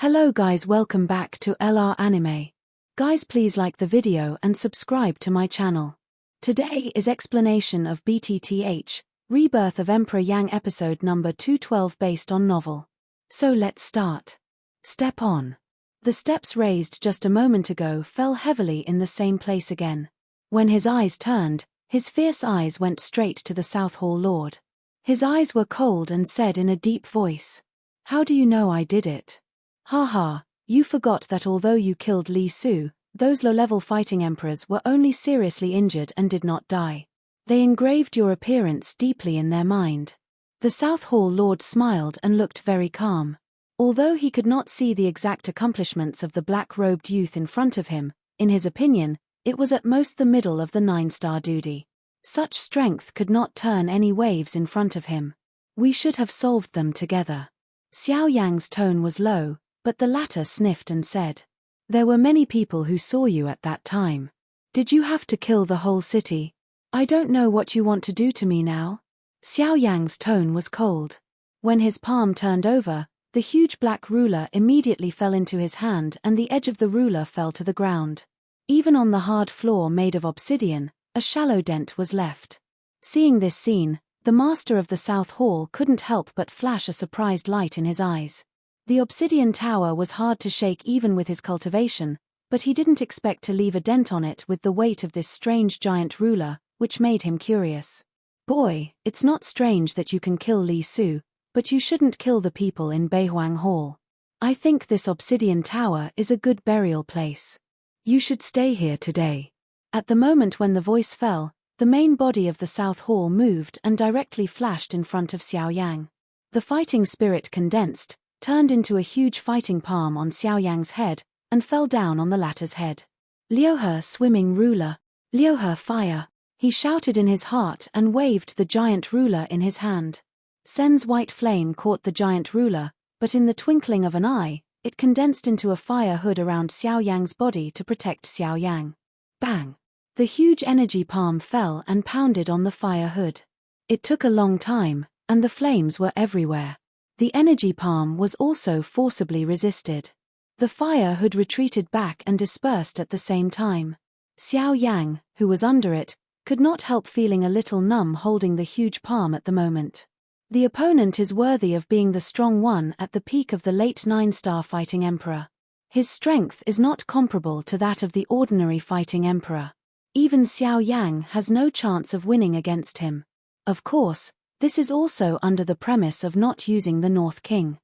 Hello guys, welcome back to LR Anime. Guys, please like the video and subscribe to my channel. Today is explanation of BTTH Rebirth of Emperor Yang episode number 212 based on novel. So let's start. Step on. The steps raised just a moment ago fell heavily in the same place again. When his eyes turned, his fierce eyes went straight to the South Hall Lord. His eyes were cold and said in a deep voice, "How do you know I did it? Haha, you forgot that although you killed Li Su, those low-level fighting emperors were only seriously injured and did not die. They engraved your appearance deeply in their mind." The South Hall Lord smiled and looked very calm. Although he could not see the exact accomplishments of the black-robed youth in front of him, in his opinion, it was at most the middle of the 9-star duty. Such strength could not turn any waves in front of him. We should have solved them together. Xiao Yang's tone was low, but the latter sniffed and said, "There were many people who saw you at that time. Did you have to kill the whole city? I don't know what you want to do to me now." Xiao Yang's tone was cold. When his palm turned over, the huge black ruler immediately fell into his hand and the edge of the ruler fell to the ground. Even on the hard floor made of obsidian, a shallow dent was left. Seeing this scene, the master of the South Hall couldn't help but flash a surprised light in his eyes. The obsidian tower was hard to shake even with his cultivation, but he didn't expect to leave a dent on it with the weight of this strange giant ruler, which made him curious. "Boy, it's not strange that you can kill Li Su, but you shouldn't kill the people in Beihuang Hall. I think this obsidian tower is a good burial place. You should stay here today." At the moment when the voice fell, the main body of the South Hall moved and directly flashed in front of Xiao Yang. The fighting spirit condensed, turned into a huge fighting palm on Xiao Yang's head, and fell down on the latter's head. "Liuhe swimming ruler, Liuhe fire," he shouted in his heart and waved the giant ruler in his hand. Sen's white flame caught the giant ruler, but in the twinkling of an eye, it condensed into a fire hood around Xiao Yang's body to protect Xiao Yang. Bang! The huge energy palm fell and pounded on the fire hood. It took a long time, and the flames were everywhere. The energy palm was also forcibly resisted. The fire hood retreated back and dispersed at the same time. Xiao Yang, who was under it, could not help feeling a little numb holding the huge palm at the moment. The opponent is worthy of being the strong one at the peak of the late 9-star fighting emperor. His strength is not comparable to that of the ordinary fighting emperor. Even Xiao Yang has no chance of winning against him. Of course, this is also under the premise of not using the North King.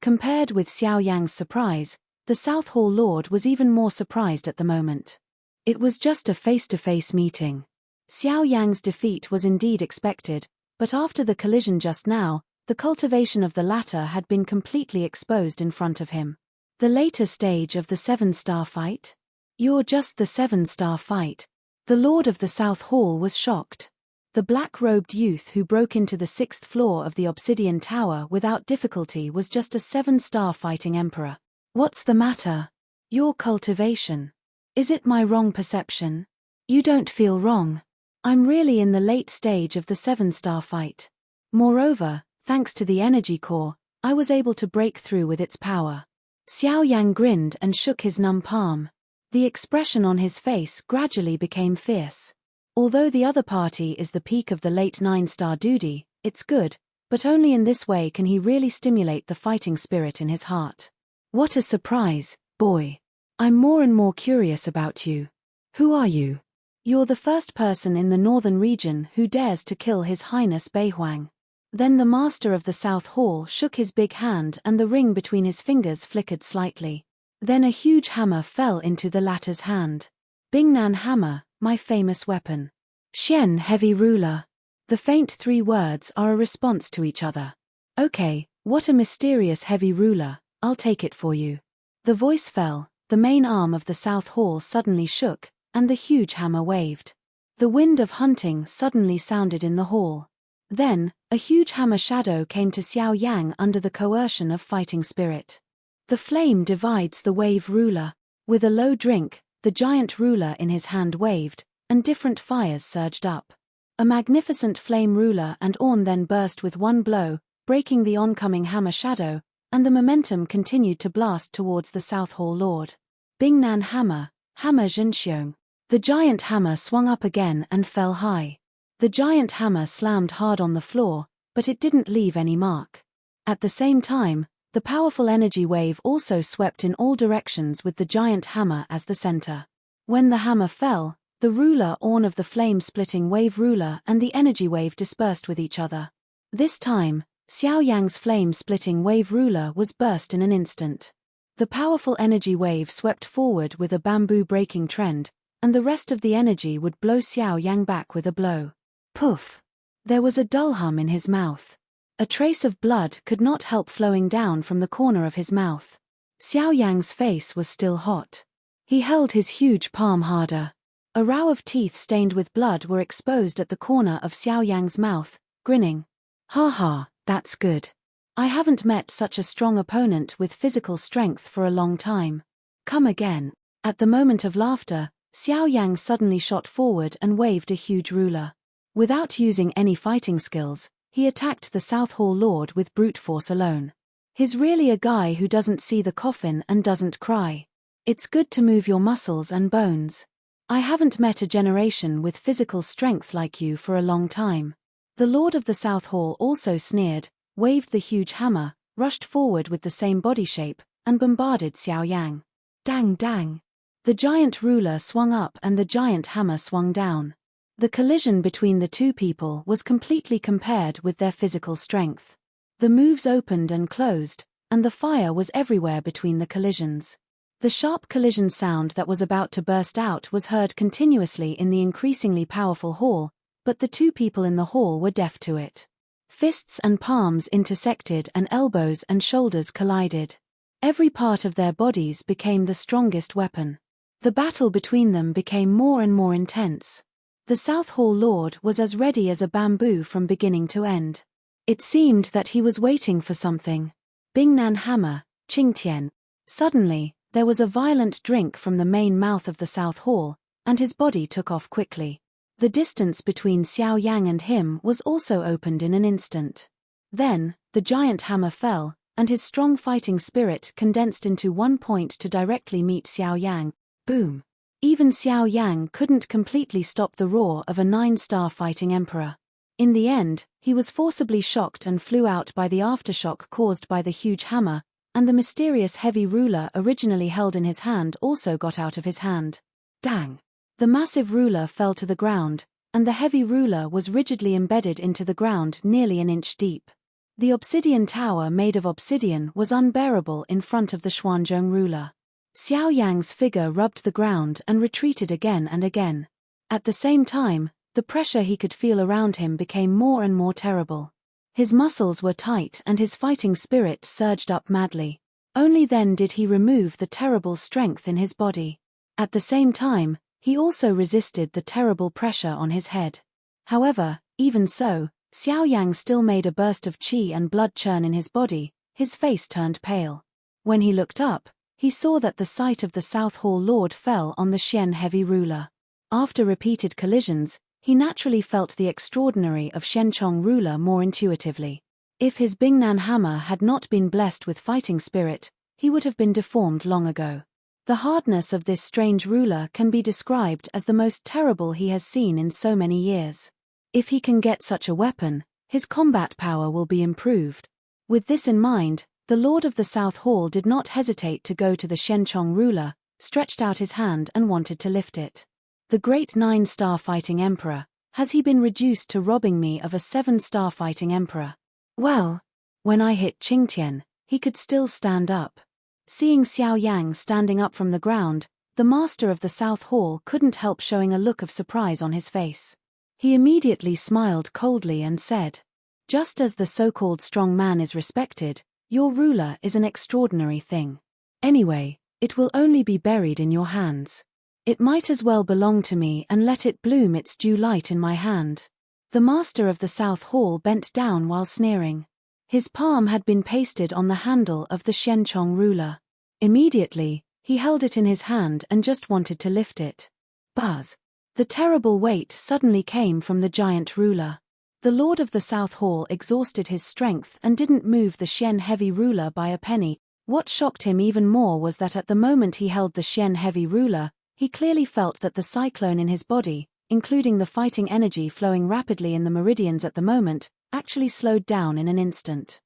Compared with Xiao Yang's surprise, the South Hall Lord was even more surprised at the moment. It was just a face-to-face meeting. Xiao Yang's defeat was indeed expected, but after the collision just now, the cultivation of the latter had been completely exposed in front of him. The later stage of the 7-star fight? "You're just the 7-star fight." The Lord of the South Hall was shocked. The black-robed youth who broke into the 6th floor of the obsidian tower without difficulty was just a 7-star fighting emperor. "What's the matter? Your cultivation. Is it my wrong perception? You don't feel wrong. I'm really in the late stage of the 7-star fight. Moreover, thanks to the energy core, I was able to break through with its power." Xiao Yang grinned and shook his numb palm. The expression on his face gradually became fierce. Although the other party is the peak of the late 9-star duty, it's good, but only in this way can he really stimulate the fighting spirit in his heart. "What a surprise, boy. I'm more and more curious about you. Who are you?" "You're the first person in the northern region who dares to kill His Highness Beihuang." Then the master of the South Hall shook his big hand and the ring between his fingers flickered slightly. Then a huge hammer fell into the latter's hand. "Bingnan hammer, my famous weapon. Xian heavy ruler." The faint 3 words are a response to each other. "Okay, what a mysterious heavy ruler, I'll take it for you." The voice fell, the main arm of the South Hall suddenly shook, and the huge hammer waved. The wind of hunting suddenly sounded in the hall. Then, a huge hammer shadow came to Xiao Yang under the coercion of fighting spirit. The flame divides the wave ruler. With a low drink, the giant ruler in his hand waved, and different fires surged up. A magnificent flame ruler and orn then burst with one blow, breaking the oncoming hammer shadow, and the momentum continued to blast towards the South Hall Lord. Bingnan Hammer, Hammer Zhenxiong. The giant hammer swung up again and fell high. The giant hammer slammed hard on the floor, but it didn't leave any mark. At the same time, the powerful energy wave also swept in all directions with the giant hammer as the center. When the hammer fell, the ruler orn of the flame-splitting wave ruler and the energy wave dispersed with each other. This time, Xiao Yang's flame-splitting wave ruler was burst in an instant. The powerful energy wave swept forward with a bamboo-breaking trend, and the rest of the energy would blow Xiao Yang back with a blow. Poof! There was a dull hum in his mouth. A trace of blood could not help flowing down from the corner of his mouth. Xiao Yang's face was still hot. He held his huge palm harder. A row of teeth stained with blood were exposed at the corner of Xiao Yang's mouth, grinning. "Ha ha, that's good. I haven't met such a strong opponent with physical strength for a long time. Come again." At the moment of laughter, Xiao Yang suddenly shot forward and waved a huge ruler. Without using any fighting skills, he attacked the South Hall Lord with brute force alone. He's really a guy who doesn't see the coffin and doesn't cry. It's good to move your muscles and bones. I haven't met a generation with physical strength like you for a long time. The Lord of the South Hall also sneered, waved the huge hammer, rushed forward with the same body shape, and bombarded Xiao Yang. Dang dang! The giant ruler swung up and the giant hammer swung down. The collision between the two people was completely compared with their physical strength. The moves opened and closed, and the fire was everywhere between the collisions. The sharp collision sound that was about to burst out was heard continuously in the increasingly powerful hall, but the two people in the hall were deaf to it. Fists and palms intersected and elbows and shoulders collided. Every part of their bodies became the strongest weapon. The battle between them became more and more intense. The South Hall Lord was as ready as a bamboo from beginning to end. It seemed that he was waiting for something. Bingnan Hammer, Qingtian. Suddenly, there was a violent drink from the main mouth of the South Hall, and his body took off quickly. The distance between Xiao Yang and him was also opened in an instant. Then, the giant hammer fell, and his strong fighting spirit condensed into one point to directly meet Xiao Yang. Boom! Even Xiao Yang couldn't completely stop the roar of a 9-star fighting emperor. In the end, he was forcibly shocked and flew out by the aftershock caused by the huge hammer, and the mysterious heavy ruler originally held in his hand also got out of his hand. Dang! The massive ruler fell to the ground, and the heavy ruler was rigidly embedded into the ground nearly an inch deep. The obsidian tower made of obsidian was unbearable in front of the Xuanzhong ruler. Xiao Yang's figure rubbed the ground and retreated again and again. At the same time, the pressure he could feel around him became more and more terrible. His muscles were tight and his fighting spirit surged up madly. Only then did he remove the terrible strength in his body. At the same time, he also resisted the terrible pressure on his head. However, even so, Xiao Yang still made a burst of qi and blood churn in his body. His face turned pale. When he looked up, he saw that the sight of the South Hall Lord fell on the Xian heavy ruler. After repeated collisions, he naturally felt the extraordinary of Shenchong ruler more intuitively. If his Bingnan hammer had not been blessed with fighting spirit, he would have been deformed long ago. The hardness of this strange ruler can be described as the most terrible he has seen in so many years. If he can get such a weapon, his combat power will be improved. With this in mind, the Lord of the South Hall did not hesitate to go to the Shenchong ruler, stretched out his hand and wanted to lift it. The great 9-star fighting emperor, has he been reduced to robbing me of a 7-star fighting emperor? Well, when I hit Qingtian, he could still stand up. Seeing Xiao Yang standing up from the ground, the master of the South Hall couldn't help showing a look of surprise on his face. He immediately smiled coldly and said, "Just as the so-called strong man is respected, your ruler is an extraordinary thing. Anyway, it will only be buried in your hands. It might as well belong to me and let it bloom its due light in my hand." The master of the South Hall bent down while sneering. His palm had been pasted on the handle of the Shenchong ruler. Immediately, he held it in his hand and just wanted to lift it. Buzz! The terrible weight suddenly came from the giant ruler. The Lord of the South Hall exhausted his strength and didn't move the Xian heavy ruler by a penny. What shocked him even more was that at the moment he held the Xian heavy ruler, he clearly felt that the cyclone in his body, including the fighting energy flowing rapidly in the meridians at the moment, actually slowed down in an instant.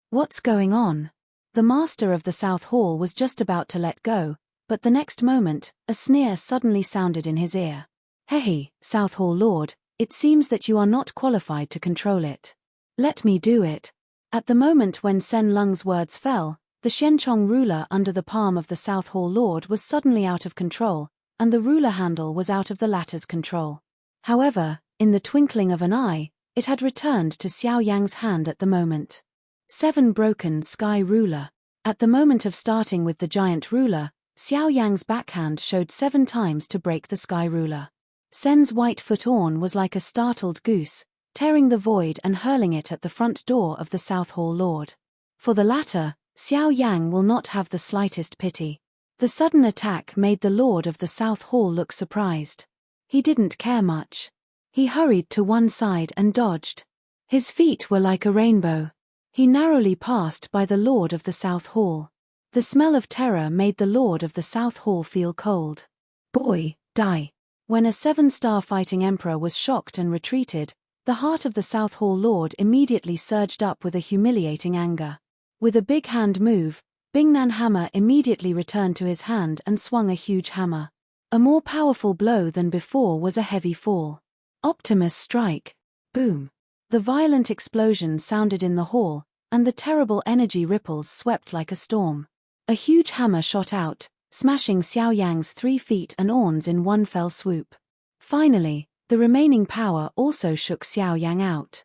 What's going on? The master of the South Hall was just about to let go, but the next moment, a sneer suddenly sounded in his ear. Hey, South Hall Lord, it seems that you are not qualified to control it. Let me do it. At the moment when Sen Lung's words fell, the Xianchong ruler under the palm of the South Hall Lord was suddenly out of control, and the ruler handle was out of the latter's control. However, in the twinkling of an eye, it had returned to Xiao Yang's hand at the moment. 7 broken sky ruler. At the moment of starting with the giant ruler, Xiao Yang's backhand showed 7 times to break the sky ruler. Sen's white foot on was like a startled goose, tearing the void and hurling it at the front door of the South Hall Lord. For the latter, Xiao Yang will not have the slightest pity. The sudden attack made the Lord of the South Hall look surprised. He didn't care much. He hurried to one side and dodged. His feet were like a rainbow. He narrowly passed by the Lord of the South Hall. The smell of terror made the Lord of the South Hall feel cold. Boy, die. When a 7-star fighting emperor was shocked and retreated, the heart of the South Hall Lord immediately surged up with a humiliating anger. With a big hand move, Bingnan hammer immediately returned to his hand and swung a huge hammer. A more powerful blow than before was a heavy fall. Optimus strike. Boom. The violent explosion sounded in the hall, and the terrible energy ripples swept like a storm. A huge hammer shot out, smashing Xiao Yang's 3 feet and arms in one fell swoop. Finally, the remaining power also shook Xiao Yang out.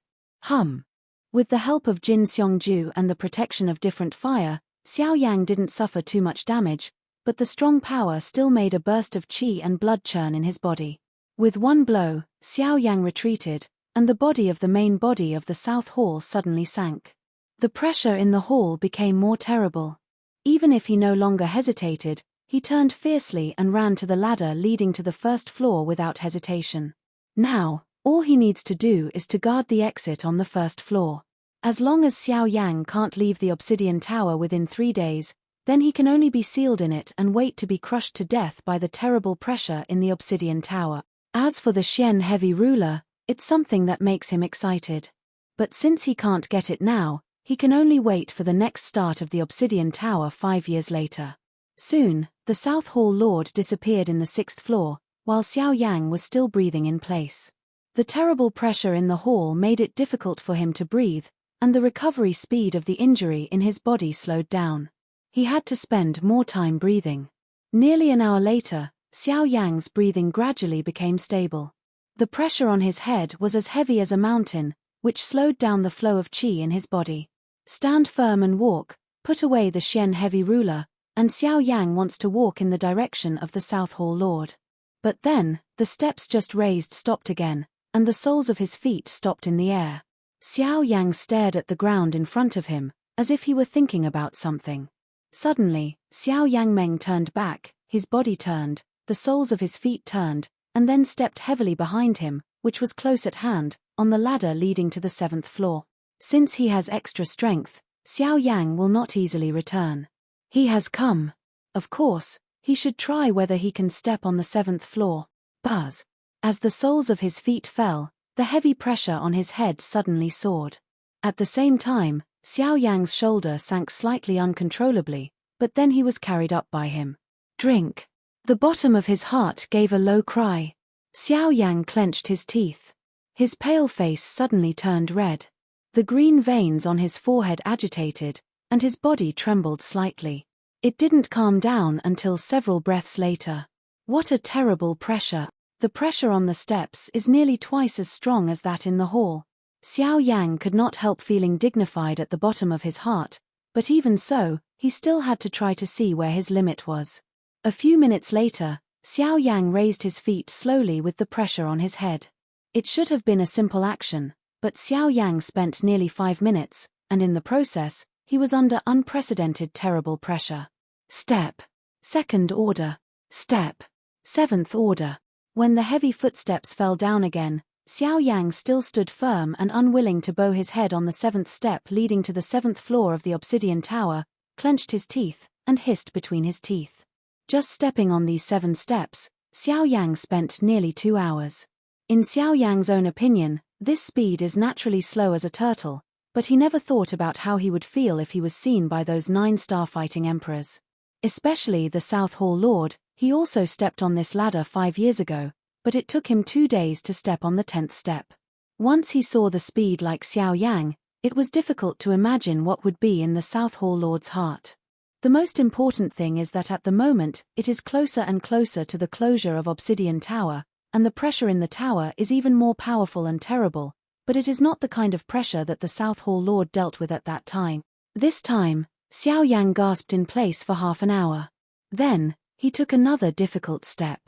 With the help of Jin Xiongju and the protection of different fire, Xiao Yang didn't suffer too much damage, but the strong power still made a burst of qi and blood churn in his body. With one blow, Xiao Yang retreated, and the body of the main body of the South Hall suddenly sank. The pressure in the hall became more terrible. Even if he no longer hesitated, he turned fiercely and ran to the ladder leading to the first floor without hesitation. Now, all he needs to do is to guard the exit on the first floor. As long as Xiao Yang can't leave the obsidian tower within 3 days, then he can only be sealed in it and wait to be crushed to death by the terrible pressure in the obsidian tower. As for the Xian heavy ruler, it's something that makes him excited. But since he can't get it now, he can only wait for the next start of the obsidian tower 5 years later. Soon, the South Hall Lord disappeared in the 6th floor, while Xiao Yang was still breathing in place. The terrible pressure in the hall made it difficult for him to breathe, and the recovery speed of the injury in his body slowed down. He had to spend more time breathing. Nearly an hour later, Xiao Yang's breathing gradually became stable. The pressure on his head was as heavy as a mountain, which slowed down the flow of qi in his body. Stand firm and walk, put away the Xian heavy ruler, and Xiao Yang wants to walk in the direction of the South Hall Lord. But then, the steps just raised stopped again, and the soles of his feet stopped in the air. Xiao Yang stared at the ground in front of him, as if he were thinking about something. Suddenly, Xiao Yang Meng turned back, his body turned, the soles of his feet turned, and then stepped heavily behind him, which was close at hand, on the ladder leading to the 7th floor. Since he has extra strength, Xiao Yang will not easily return. He has come. Of course, he should try whether he can step on the 7th floor. Buzz. As the soles of his feet fell, the heavy pressure on his head suddenly soared. At the same time, Xiao Yang's shoulder sank slightly uncontrollably, but then he was carried up by him. Drink. The bottom of his heart gave a low cry. Xiao Yang clenched his teeth. His pale face suddenly turned red. The green veins on his forehead agitated, and his body trembled slightly. It didn't calm down until several breaths later. What a terrible pressure. The pressure on the steps is nearly twice as strong as that in the hall. Xiao Yang could not help feeling dignified at the bottom of his heart, but even so, he still had to try to see where his limit was. A few minutes later, Xiao Yang raised his feet slowly with the pressure on his head. It should have been a simple action, but Xiao Yang spent nearly 5 minutes, and in the process, he was under unprecedented terrible pressure. Step. 2nd order. Step. 7th order. When the heavy footsteps fell down again, Xiao Yang still stood firm and unwilling to bow his head on the 7th step leading to the 7th floor of the obsidian tower, clenched his teeth, and hissed between his teeth. Just stepping on these 7 steps, Xiao Yang spent nearly 2 hours. In Xiao Yang's own opinion, this speed is naturally slow as a turtle, but he never thought about how he would feel if he was seen by those 9 starfighting emperors. Especially the South Hall Lord. He also stepped on this ladder 5 years ago, but it took him 2 days to step on the 10th step. Once he saw the speed like Xiao Yang, it was difficult to imagine what would be in the South Hall Lord's heart. The most important thing is that at the moment, it is closer and closer to the closure of Obsidian Tower, and the pressure in the tower is even more powerful and terrible, but it is not the kind of pressure that the South Hall Lord dealt with at that time. This time, Xiao Yang gasped in place for half an hour. Then, he took another difficult step.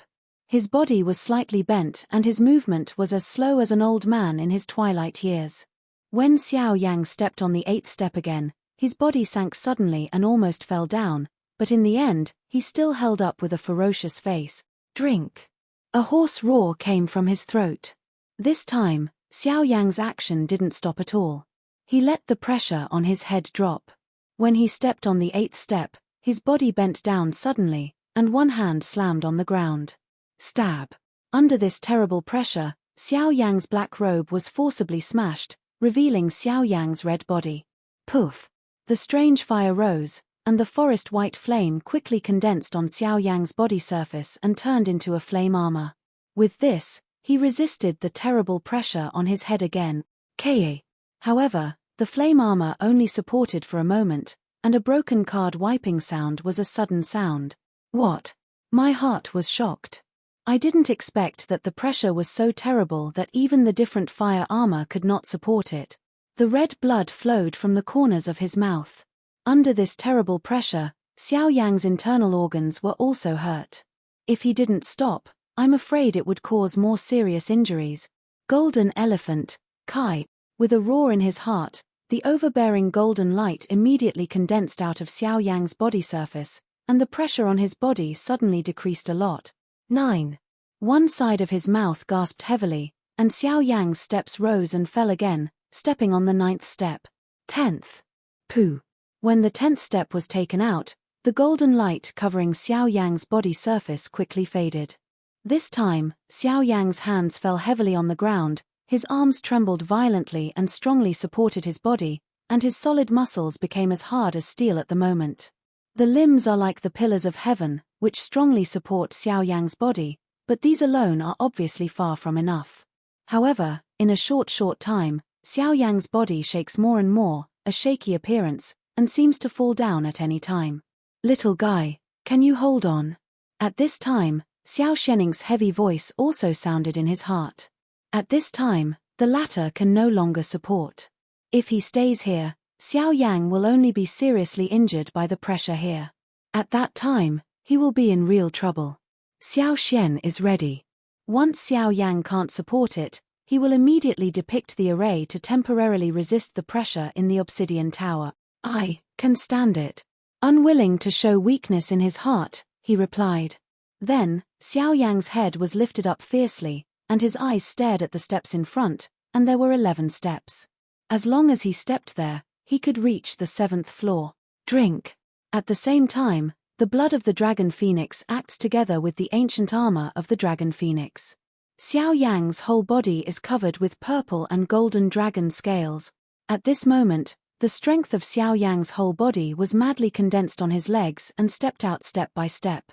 His body was slightly bent and his movement was as slow as an old man in his twilight years. When Xiao Yang stepped on the 8th step again, his body sank suddenly and almost fell down, but in the end, he still held up with a ferocious face. Drink! A hoarse roar came from his throat. This time, Xiao Yang's action didn't stop at all. He let the pressure on his head drop. When he stepped on the 8th step, his body bent down suddenly, and one hand slammed on the ground. Stab! Under this terrible pressure, Xiao Yang's black robe was forcibly smashed, revealing Xiao Yang's red body. Poof! The strange fire rose, and the forest white flame quickly condensed on Xiao Yang's body surface and turned into a flame armor. With this, he resisted the terrible pressure on his head again. Ka. However, the flame armor only supported for a moment, and a broken card wiping sound was a sudden sound. What? My heart was shocked. I didn't expect that the pressure was so terrible that even the different fire armor could not support it. The red blood flowed from the corners of his mouth. Under this terrible pressure, Xiao Yang's internal organs were also hurt. If he didn't stop, I'm afraid it would cause more serious injuries. Golden Elephant, Kai. With a roar in his heart, the overbearing golden light immediately condensed out of Xiao Yang's body surface, and the pressure on his body suddenly decreased a lot. 9. One side of his mouth gasped heavily, and Xiao Yang's steps rose and fell again, stepping on the 9th step. 10th. Pooh. When the 10th step was taken out, the golden light covering Xiao Yang's body surface quickly faded. This time, Xiao Yang's hands fell heavily on the ground, his arms trembled violently and strongly supported his body, and his solid muscles became as hard as steel at the moment. The limbs are like the pillars of heaven, which strongly support Xiao Yang's body, but these alone are obviously far from enough. However, in a short time, Xiao Yang's body shakes more and more, a shaky appearance, and seems to fall down at any time. Little guy, can you hold on? At this time, Xiao Shening's heavy voice also sounded in his heart. At this time, the latter can no longer support. If he stays here, Xiao Yang will only be seriously injured by the pressure here. At that time, he will be in real trouble. Xiao Xian is ready. Once Xiao Yang can't support it, he will immediately depict the array to temporarily resist the pressure in the obsidian tower. I can stand it. Unwilling to show weakness in his heart, he replied. Then, Xiao Yang's head was lifted up fiercely, and his eyes stared at the steps in front, and there were 11 steps. As long as he stepped there, he could reach the 7th floor. Drink. At the same time, the blood of the dragon phoenix acts together with the ancient armor of the dragon phoenix. Xiao Yang's whole body is covered with purple and golden dragon scales. At this moment, the strength of Xiao Yang's whole body was madly condensed on his legs and stepped out step by step.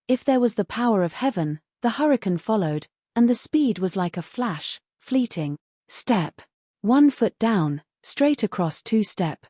If there was the power of heaven, the hurricane followed, and the speed was like a flash, fleeting. Step. 1 foot down, straight across 2 step.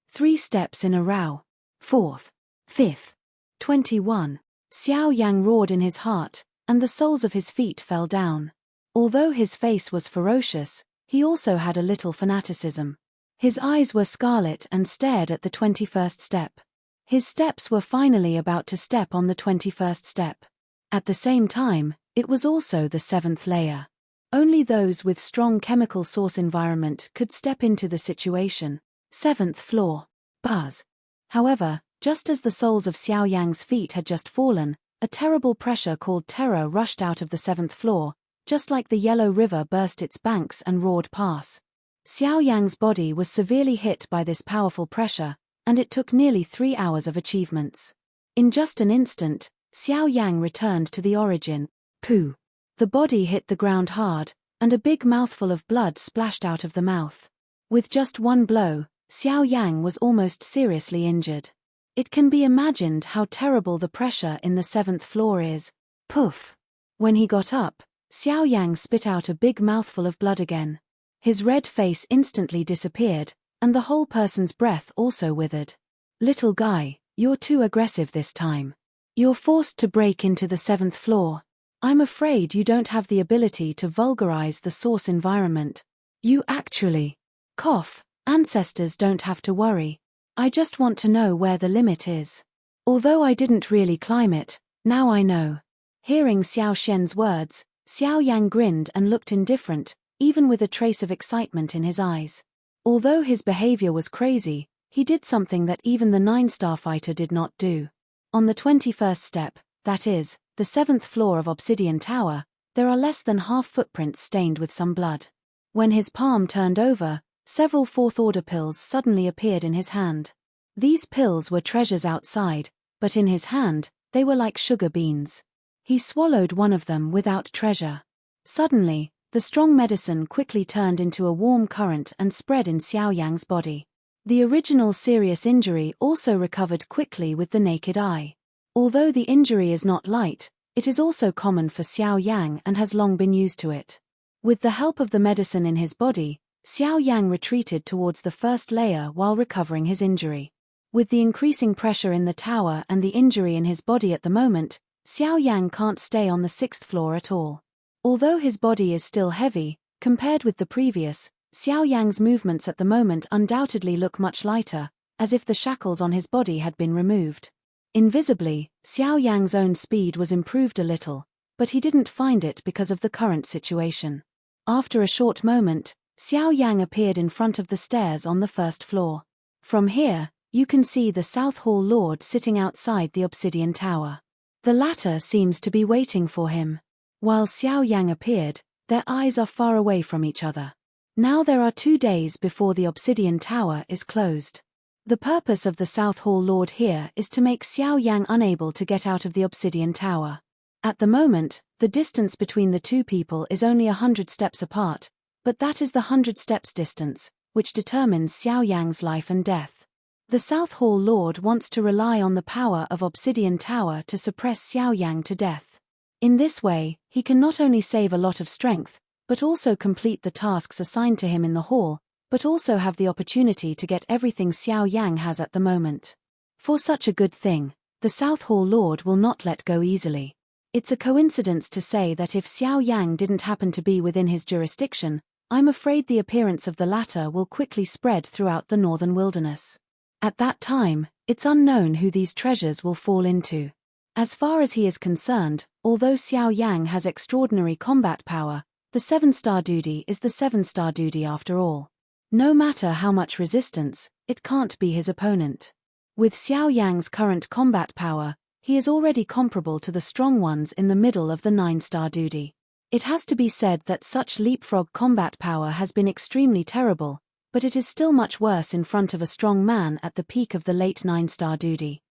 3 steps in a row. 4th. 5th. 21. Xiao Yang roared in his heart, and the soles of his feet fell down. Although his face was ferocious, he also had a little fanaticism. His eyes were scarlet and stared at the 21st step. His steps were finally about to step on the 21st step. At the same time, it was also the 7th layer. Only those with strong chemical source environment could step into the situation. 7th floor. Buzz. However, just as the soles of Xiao Yang's feet had just fallen, a terrible pressure called terror rushed out of the 7th floor, just like the yellow river burst its banks and roared past. Xiao Yang's body was severely hit by this powerful pressure, and it took nearly 3 hours of achievements. In just an instant, Xiao Yang returned to the origin. Pooh! The body hit the ground hard, and a big mouthful of blood splashed out of the mouth. With just one blow, Xiao Yang was almost seriously injured. It can be imagined how terrible the pressure in the 7th floor is. Poof! When he got up, Xiao Yang spit out a big mouthful of blood again. His red face instantly disappeared, and the whole person's breath also withered. Little guy, you're too aggressive this time. You're forced to break into the 7th floor. I'm afraid you don't have the ability to vulgarize the source environment. You actually. Cough, ancestors don't have to worry. I just want to know where the limit is. Although I didn't really climb it, now I know. Hearing Xiao Shen's words, Xiao Yang grinned and looked indifferent, even with a trace of excitement in his eyes. Although his behavior was crazy, he did something that even the 9-star fighter did not do. On the 21st step, that is, the 7th floor of Obsidian Tower, there are less than half footprints stained with some blood. When his palm turned over, several 4th-order pills suddenly appeared in his hand. These pills were treasures outside, but in his hand, they were like sugar beans. He swallowed one of them without treasure. Suddenly, the strong medicine quickly turned into a warm current and spread in Xiao Yang's body. The original serious injury also recovered quickly with the naked eye. Although the injury is not light, it is also common for Xiao Yang and has long been used to it. With the help of the medicine in his body, Xiao Yang retreated towards the first layer while recovering his injury. With the increasing pressure in the tower and the injury in his body at the moment, Xiao Yang can't stay on the 6th floor at all. Although his body is still heavy, compared with the previous, Xiao Yang's movements at the moment undoubtedly look much lighter, as if the shackles on his body had been removed. Invisibly, Xiao Yang's own speed was improved a little, but he didn't find it because of the current situation. After a short moment, Xiao Yang appeared in front of the stairs on the 1st floor. From here, you can see the South Hall Lord sitting outside the Obsidian Tower. The latter seems to be waiting for him. While Xiao Yang appeared, their eyes are far away from each other. Now there are 2 days before the Obsidian Tower is closed. The purpose of the South Hall Lord here is to make Xiao Yang unable to get out of the Obsidian Tower. At the moment, the distance between the two people is only 100 steps apart, but that is the 100 steps distance, which determines Xiao Yang's life and death. The South Hall Lord wants to rely on the power of Obsidian Tower to suppress Xiao Yang to death. In this way, he can not only save a lot of strength, but also complete the tasks assigned to him in the hall, but also have the opportunity to get everything Xiao Yang has at the moment. For such a good thing, the South Hall Lord will not let go easily. It's a coincidence to say that if Xiao Yang didn't happen to be within his jurisdiction, I'm afraid the appearance of the latter will quickly spread throughout the northern wilderness. At that time, it's unknown who these treasures will fall into. As far as he is concerned, although Xiao Yang has extraordinary combat power, the 7-star duty is the 7-star duty after all. No matter how much resistance, it can't be his opponent. With Xiao Yang's current combat power, he is already comparable to the strong ones in the middle of the 9-star duty. It has to be said that such leapfrog combat power has been extremely terrible, but it is still much worse in front of a strong man at the peak of the late 9-star duty.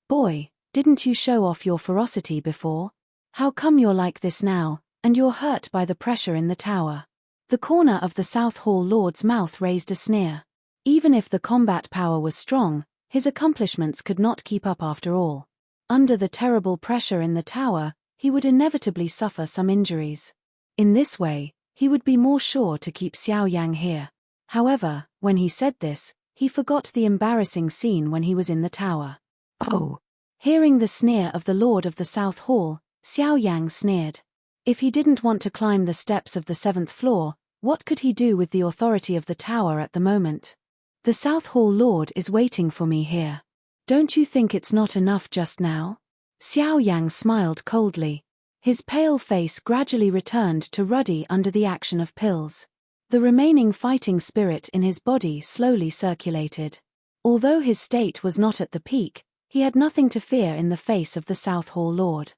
Boy, didn't you show off your ferocity before? How come you're like this now, and you're hurt by the pressure in the tower? The corner of the South Hall Lord's mouth raised a sneer. Even if the combat power was strong, his accomplishments could not keep up after all. Under the terrible pressure in the tower, he would inevitably suffer some injuries. In this way, he would be more sure to keep Xiao Yang here. However, when he said this, he forgot the embarrassing scene when he was in the tower. Oh! Hearing the sneer of the Lord of the South Hall, Xiao Yang sneered. If he didn't want to climb the steps of the 7th floor, what could he do with the authority of the tower at the moment? The South Hall Lord is waiting for me here. Don't you think it's not enough just now? Xiao Yang smiled coldly. His pale face gradually returned to ruddy under the action of pills. The remaining fighting spirit in his body slowly circulated. Although his state was not at the peak, he had nothing to fear in the face of the South Hall Lord.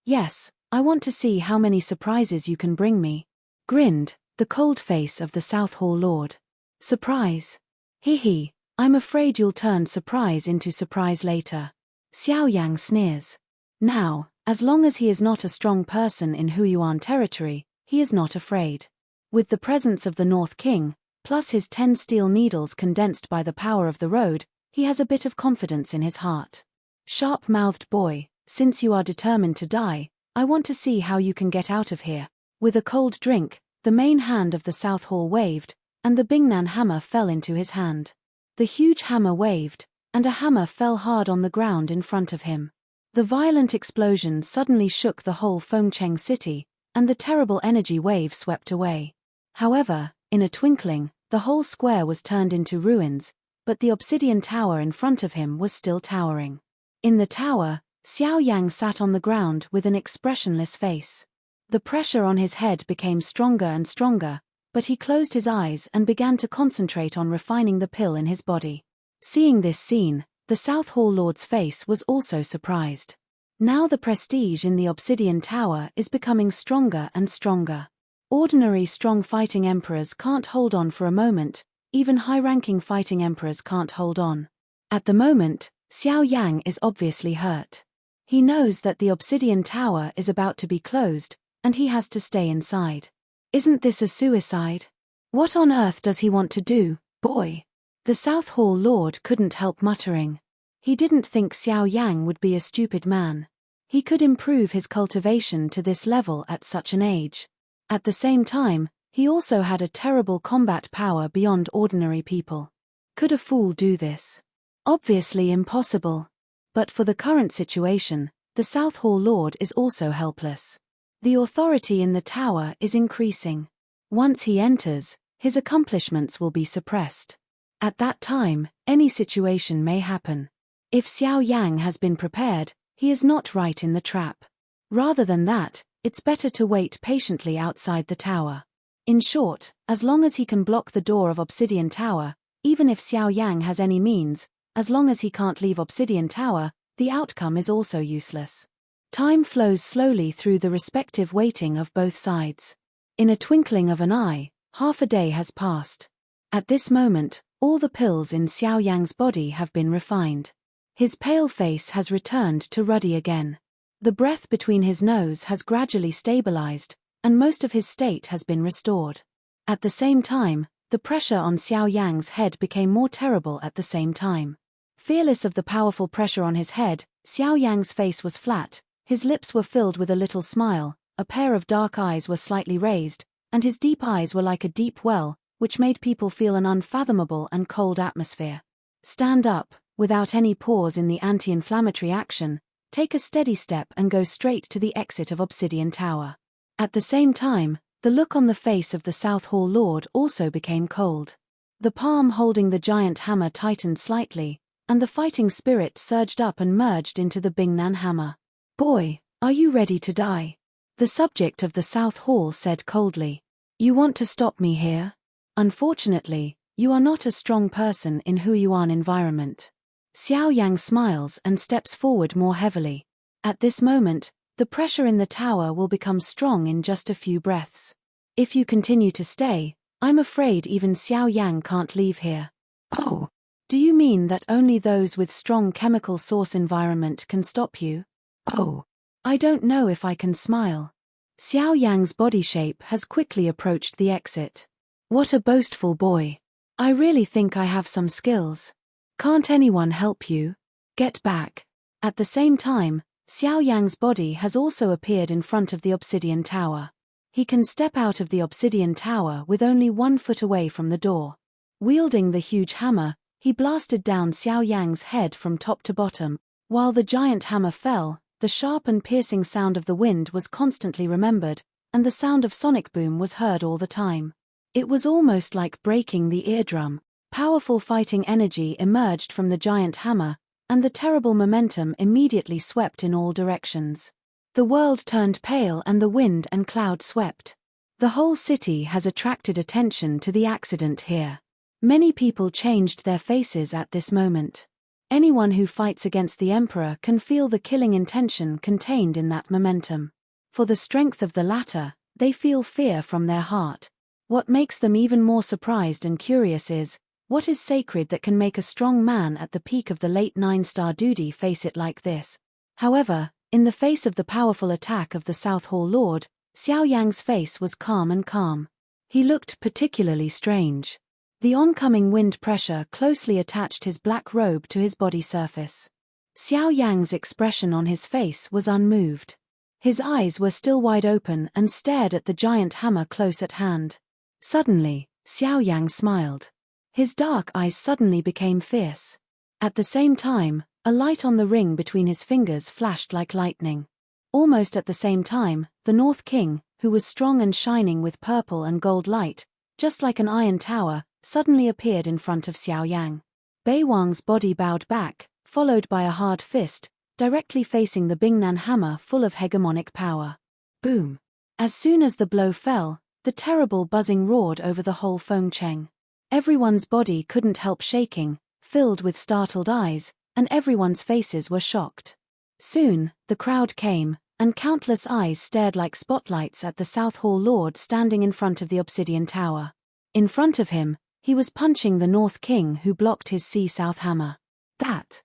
Yes, I want to see how many surprises you can bring me. Grinned the cold face of the South Hall Lord. Surprise? Hee, I'm afraid you'll turn surprise into surprise later. Xiao Yan sneers. Now, as long as he is not a strong person in Huiyuan territory, he is not afraid. With the presence of the North King, plus his 10 steel needles condensed by the power of the road, he has a bit of confidence in his heart. Sharp-mouthed boy, since you are determined to die, I want to see how you can get out of here. With a cold drink, the main hand of the South Hall waved, and the Bingnan hammer fell into his hand. The huge hammer waved, and a hammer fell hard on the ground in front of him. The violent explosion suddenly shook the whole Fengcheng city, and the terrible energy wave swept away. However, in a twinkling, the whole square was turned into ruins, but the obsidian tower in front of him was still towering. In the tower, Xiao Yan sat on the ground with an expressionless face. The pressure on his head became stronger and stronger, but he closed his eyes and began to concentrate on refining the pill in his body. Seeing this scene, the South Hall Lord's face was also surprised. Now the prestige in the obsidian tower is becoming stronger and stronger. Ordinary strong fighting emperors can't hold on for a moment, even high-ranking fighting emperors can't hold on. At the moment, Xiao Yan is obviously hurt. He knows that the obsidian tower is about to be closed, and he has to stay inside. Isn't this a suicide? What on earth does he want to do, boy? The South Hall Lord couldn't help muttering. He didn't think Xiao Yan would be a stupid man. He could improve his cultivation to this level at such an age. At the same time, he also had a terrible combat power beyond ordinary people. Could a fool do this? Obviously impossible. But for the current situation, the South Hall Lord is also helpless. The authority in the tower is increasing. Once he enters, his accomplishments will be suppressed. At that time, any situation may happen. If Xiao Yan has been prepared, he is not right in the trap. Rather than that, it's better to wait patiently outside the tower. In short, as long as he can block the door of Obsidian Tower, even if Xiao Yan has any means, as long as he can't leave Obsidian Tower, the outcome is also useless. Time flows slowly through the respective waiting of both sides. In a twinkling of an eye, half a day has passed. At this moment, all the pills in Xiao Yan's body have been refined. His pale face has returned to ruddy again. The breath between his nose has gradually stabilized, and most of his state has been restored. At the same time, the pressure on Xiao Yan's head became more terrible at the same time. Fearless of the powerful pressure on his head, Xiao Yan's face was flat, his lips were filled with a little smile, a pair of dark eyes were slightly raised, and his deep eyes were like a deep well, which made people feel an unfathomable and cold atmosphere. Stand up, without any pause in the anti-inflammatory action, take a steady step and go straight to the exit of Obsidian Tower. At the same time, the look on the face of the South Hall Lord also became cold. The palm holding the giant hammer tightened slightly, and the fighting spirit surged up and merged into the Bingnan hammer. Boy, are you ready to die? The subject of the South Hall said coldly. You want to stop me here? Unfortunately, you are not a strong person in Huiyuan environment. Xiao Yan smiles and steps forward more heavily. At this moment, the pressure in the tower will become strong in just a few breaths. If you continue to stay, I'm afraid even Xiao Yan can't leave here. Oh, do you mean that only those with strong chemical source environment can stop you? Oh, I don't know if I can smile. Xiao Yan's body shape has quickly approached the exit. What a boastful boy. I really think I have some skills. Can't anyone help you? Get back. At the same time, Xiao Yan's body has also appeared in front of the Obsidian Tower. He can step out of the Obsidian Tower with only 1 foot away from the door. Wielding the huge hammer, he blasted down Xiao Yan's head from top to bottom. While the giant hammer fell, the sharp and piercing sound of the wind was constantly remembered, and the sound of sonic boom was heard all the time. It was almost like breaking the eardrum. Powerful fighting energy emerged from the giant hammer, and the terrible momentum immediately swept in all directions. The world turned pale and the wind and cloud swept. The whole city has attracted attention to the accident here. Many people changed their faces at this moment. Anyone who fights against the emperor can feel the killing intention contained in that momentum. For the strength of the latter, they feel fear from their heart. What makes them even more surprised and curious is, what is sacred that can make a strong man at the peak of the late 9-star duty face it like this? However, in the face of the powerful attack of the South Hall Lord, Xiao Yang's face was calm and calm. He looked particularly strange. The oncoming wind pressure closely attached his black robe to his body surface. Xiao Yang's expression on his face was unmoved. His eyes were still wide open and stared at the giant hammer close at hand. Suddenly, Xiao Yang smiled. His dark eyes suddenly became fierce. At the same time, a light on the ring between his fingers flashed like lightning. Almost at the same time, the North King, who was strong and shining with purple and gold light, just like an iron tower, suddenly appeared in front of Xiao Yang. Bei Wang's body bowed back, followed by a hard fist, directly facing the Bingnan hammer full of hegemonic power. Boom! As soon as the blow fell, the terrible buzzing roared over the whole Fengcheng. Everyone's body couldn't help shaking, filled with startled eyes, and everyone's faces were shocked. Soon, the crowd came, and countless eyes stared like spotlights at the South Hall Lord standing in front of the obsidian tower. In front of him, he was punching the North King who blocked his Sea-South hammer. That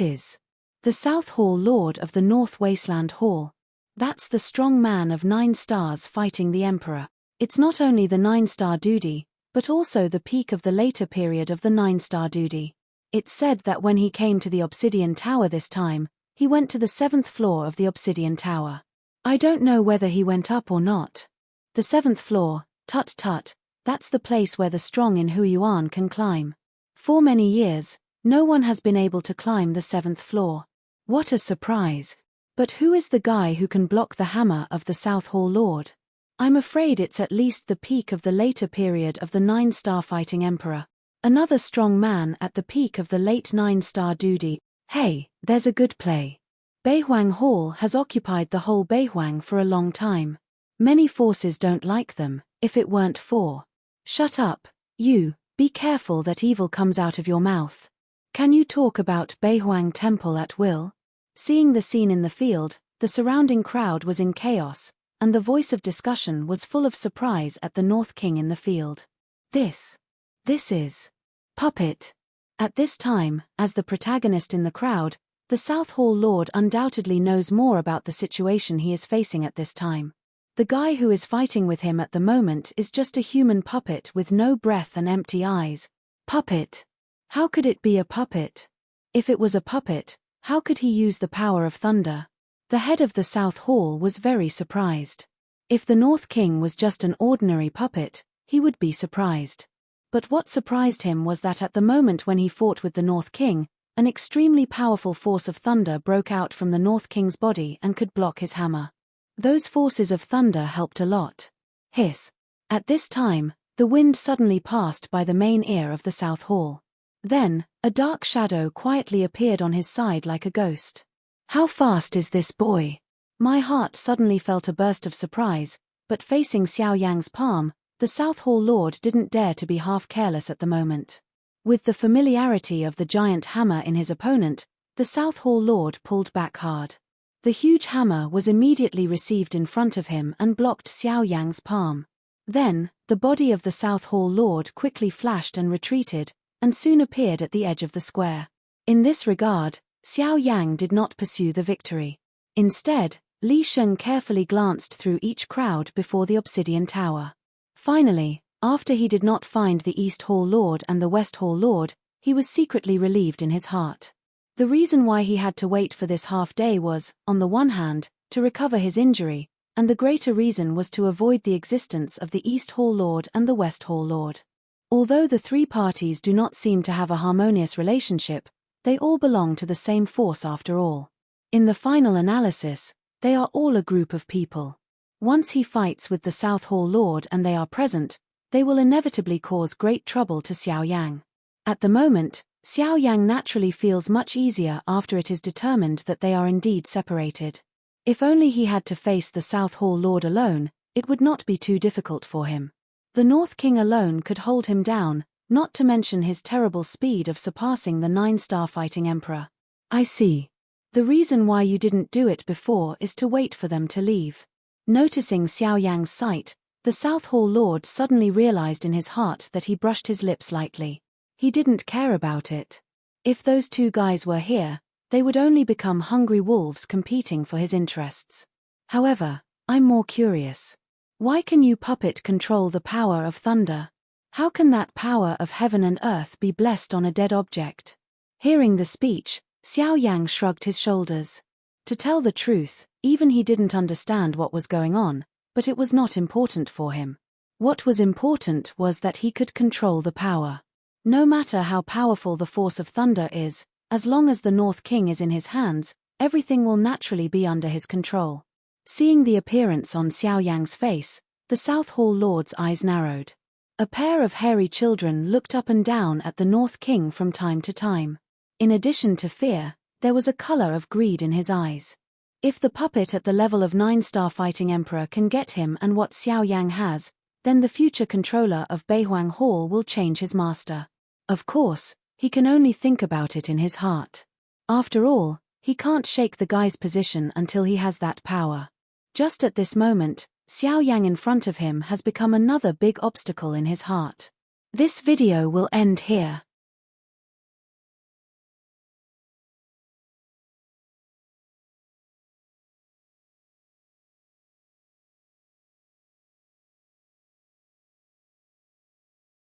is the South Hall Lord of the North Wasteland Hall. That's the strong man of 9 stars fighting the Emperor. It's not only the 9-star duty, but also the peak of the later period of the 9-star duty. It's said that when he came to the Obsidian Tower this time, he went to the 7th floor of the Obsidian Tower. I don't know whether he went up or not. The 7th floor, tut, that's the place where the strong in Huiyuan can climb. For many years, no one has been able to climb the 7th floor. What a surprise! But who is the guy who can block the hammer of the South Hall Lord? I'm afraid it's at least the peak of the later period of the 9-star fighting Emperor. Another strong man at the peak of the late 9-star duty. Hey, there's a good play. Beihuang Hall has occupied the whole Beihuang for a long time. Many forces don't like them, if it weren't for. Shut up, you, be careful that evil comes out of your mouth. Can you talk about Beihuang Temple at will? Seeing the scene in the field, the surrounding crowd was in chaos, and the voice of discussion was full of surprise at the North King in the field. This is puppet. At this time, as the protagonist in the crowd, the South Hall Lord undoubtedly knows more about the situation he is facing at this time. The guy who is fighting with him at the moment is just a human puppet with no breath and empty eyes. Puppet? How could it be a puppet? If it was a puppet, how could he use the power of thunder? The head of the South Hall was very surprised. If the North King was just an ordinary puppet, he would be surprised. But what surprised him was that at the moment when he fought with the North King, an extremely powerful force of thunder broke out from the North King's body and could block his hammer. Those forces of thunder helped a lot. Hiss. At this time, the wind suddenly passed by the main ear of the South Hall. Then, a dark shadow quietly appeared on his side like a ghost. How fast is this boy? My heart suddenly felt a burst of surprise, but facing Xiao Yang's palm, the South Hall Lord didn't dare to be half careless at the moment. With the familiarity of the giant hammer in his opponent, the South Hall Lord pulled back hard. The huge hammer was immediately received in front of him and blocked Xiao Yang's palm. Then, the body of the South Hall Lord quickly flashed and retreated, and soon appeared at the edge of the square. In this regard, Xiao Yang did not pursue the victory. Instead, Li Sheng carefully glanced through each crowd before the Obsidian Tower. Finally, after he did not find the East Hall Lord and the West Hall Lord, he was secretly relieved in his heart. The reason why he had to wait for this half-day was, on the one hand, to recover his injury, and the greater reason was to avoid the existence of the East Hall Lord and the West Hall Lord. Although the three parties do not seem to have a harmonious relationship, they all belong to the same force after all. In the final analysis, they are all a group of people. Once he fights with the South Hall Lord and they are present, they will inevitably cause great trouble to Xiao Yang. At the moment, Xiao Yang naturally feels much easier after it is determined that they are indeed separated. If only he had to face the South Hall Lord alone, it would not be too difficult for him. The North King alone could hold him down, not to mention his terrible speed of surpassing the 9-star fighting Emperor. I see. The reason why you didn't do it before is to wait for them to leave. Noticing Xiao Yang's sight, the South Hall Lord suddenly realized in his heart that he brushed his lips lightly. He didn't care about it. If those two guys were here, they would only become hungry wolves competing for his interests. However, I'm more curious. Why can you puppet control the power of thunder? How can that power of heaven and earth be blessed on a dead object? Hearing the speech, Xiao Yang shrugged his shoulders. To tell the truth, even he didn't understand what was going on, but it was not important for him. What was important was that he could control the power. No matter how powerful the force of thunder is, as long as the North King is in his hands, everything will naturally be under his control. Seeing the appearance on Xiao Yang's face, the South Hall Lord's eyes narrowed. A pair of hairy children looked up and down at the North King from time to time. In addition to fear, there was a color of greed in his eyes. If the puppet at the level of 9-star fighting emperor can get him and what Xiao Yang has, then the future controller of Beihuang Hall will change his master. Of course, he can only think about it in his heart. After all, he can't shake the guy's position until he has that power. Just at this moment, Xiao Yang in front of him has become another big obstacle in his heart. This video will end here.